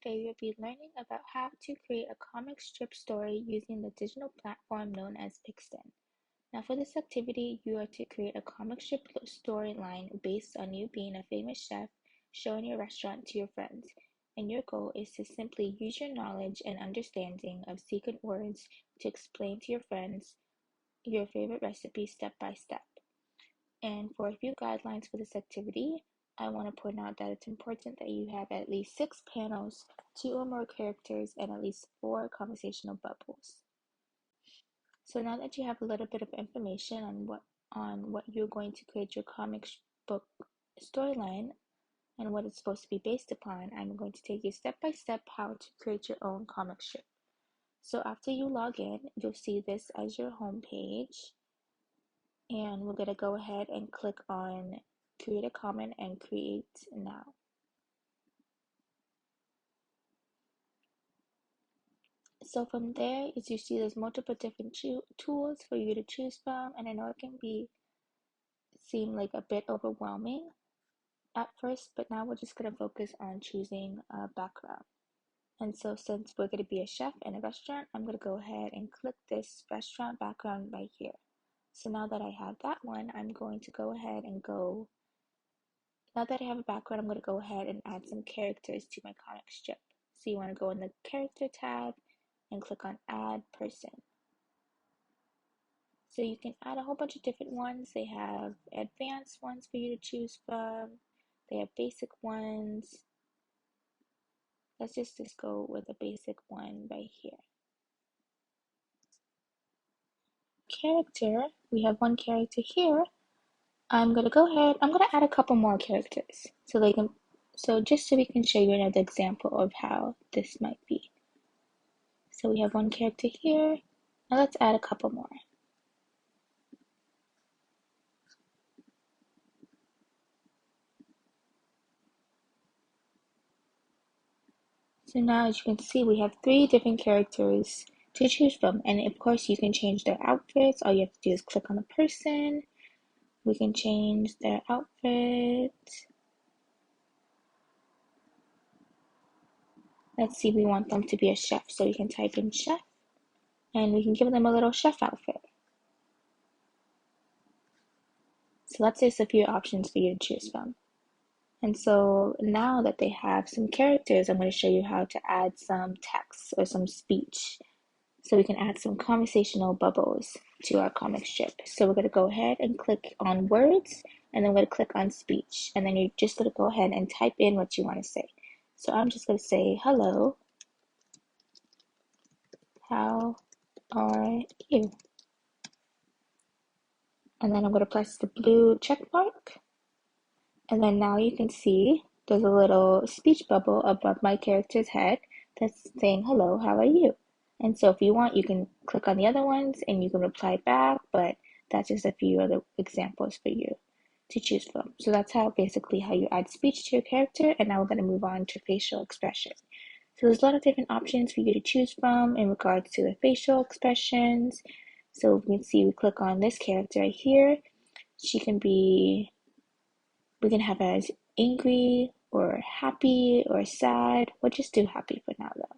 Today we'll be learning about how to create a comic strip story using the digital platform known as Pixton. Now for this activity, you are to create a comic strip storyline based on you being a famous chef showing your restaurant to your friends. And your goal is to simply use your knowledge and understanding of secret words to explain to your friends your favorite recipe step by step. And for a few guidelines for this activity, I want to point out that it's important that you have at least 6 panels, 2 or more characters, and at least 4 conversational bubbles. So now that you have a little bit of information on what you're going to create your comic book storyline and what it's supposed to be based upon, I'm going to take you step by step how to create your own comic strip. So after you log in, you'll see this as your home page. And we're going to go ahead and click on create a comment and create now. So from there, as you see, there's multiple different tools for you to choose from, and I know it can seem like a bit overwhelming at first, but now we're just going to focus on choosing a background. And so since we're going to be a chef in a restaurant, I'm going to go ahead and click this restaurant background right here. So now that I have that one, I'm going to go ahead and now that I have a background, I'm going to go ahead and add some characters to my comic strip. So you want to go in the character tab and click on add person. So you can add a whole bunch of different ones. They have advanced ones for you to choose from. They have basic ones. Let's just go with a basic one right here. Character, we have one character here. I'm going to add a couple more characters so just so we can show you another example of how this might be. So we have one character here. Now let's add a couple more. So now as you can see, we have 3 different characters to choose from. And of course you can change their outfits. All you have to do is click on the person. We can change their outfit. Let's see, we want them to be a chef. So we can type in chef and we can give them a little chef outfit. So that's just a few options for you to choose from. And so now that they have some characters, I'm going to show you how to add some text or some speech. So we can add some conversational bubbles to our comic strip. So we're going to go ahead and click on words, and then we're going to click on speech. And then you're just going to go ahead and type in what you want to say. So I'm just going to say, hello, how are you? And then I'm going to press the blue check mark. And then now you can see there's a little speech bubble above my character's head that's saying, hello, how are you? And so if you want, you can click on the other ones and you can reply back, but that's just a few other examples for you to choose from. So that's basically how you add speech to your character. And now we're going to move on to facial expression. So there's a lot of different options for you to choose from in regards to the facial expressions. So we can see, we click on this character right here. We can have as angry or happy or sad. We'll just do happy for now though.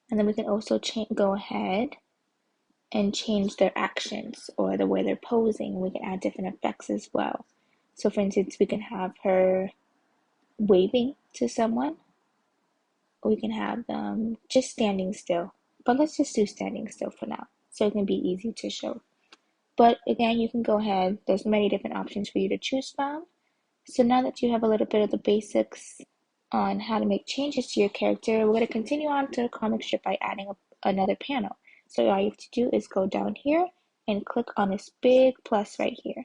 And then we can also go ahead and change their actions or the way they're posing. We can add different effects as well. So for instance, we can have her waving to someone. We can have them just standing still. But let's just do standing still for now, so it can be easy to show. But again, you can go ahead. There's many different options for you to choose from. So now that you have a little bit of the basics on how to make changes to your character, we're going to continue on to the comic strip by adding another panel. So all you have to do is go down here and click on this big plus right here.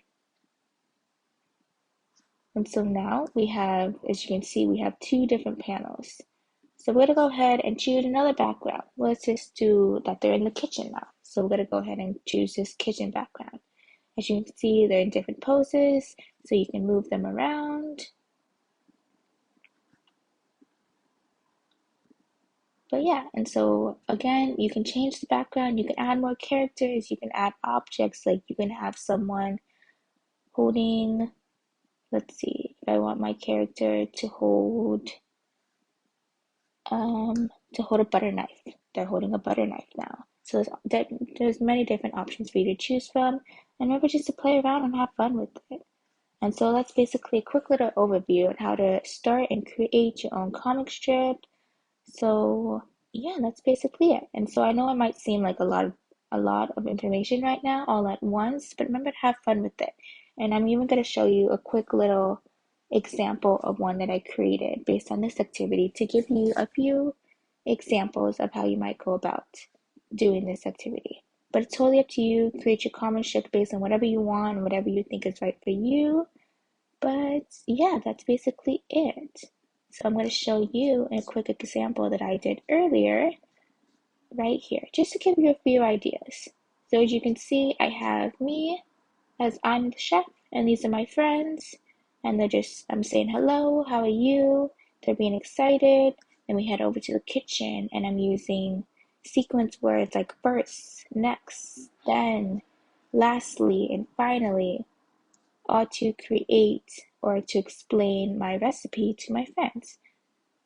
And so now we have, as you can see, we have 2 different panels. So we're going to go ahead and choose another background. Let's just do that they're in the kitchen now. So we're going to go ahead and choose this kitchen background. As you can see, they're in different poses, so you can move them around. But yeah, and so again, you can change the background, you can add more characters, you can add objects, like you can have someone holding let's see, if I want my character to hold a butter knife. They're holding a butter knife now. So there's many different options for you to choose from. And remember just to play around and have fun with it. And so that's basically a quick little overview on how to start and create your own comic strip. So yeah, that's basically it. And so I know it might seem like a lot of information right now all at once, but remember to have fun with it. And I'm even going to show you a quick little example of one that I created based on this activity to give you a few examples of how you might go about doing this activity. But it's totally up to you. Create your comic strip based on whatever you want and whatever you think is right for you. But yeah, that's basically it. So I'm going to show you a quick example that I did earlier right here, just to give you a few ideas. So as you can see, I have me as I'm the chef, and these are my friends, and I'm saying hello, how are you? They're being excited. Then we head over to the kitchen, and I'm using sequence words like first, next, then, lastly, and finally, all to create or to explain my recipe to my friends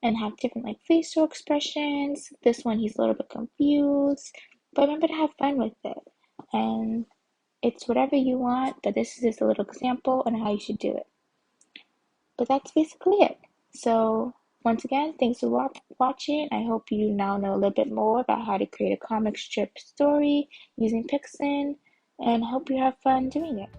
and have different like facial expressions. This one, he's a little bit confused, but remember to have fun with it. And it's whatever you want, but this is just a little example on how you should do it. But that's basically it. So once again, thanks for watching. I hope you now know a little bit more about how to create a comic strip story using Pixton, and hope you have fun doing it.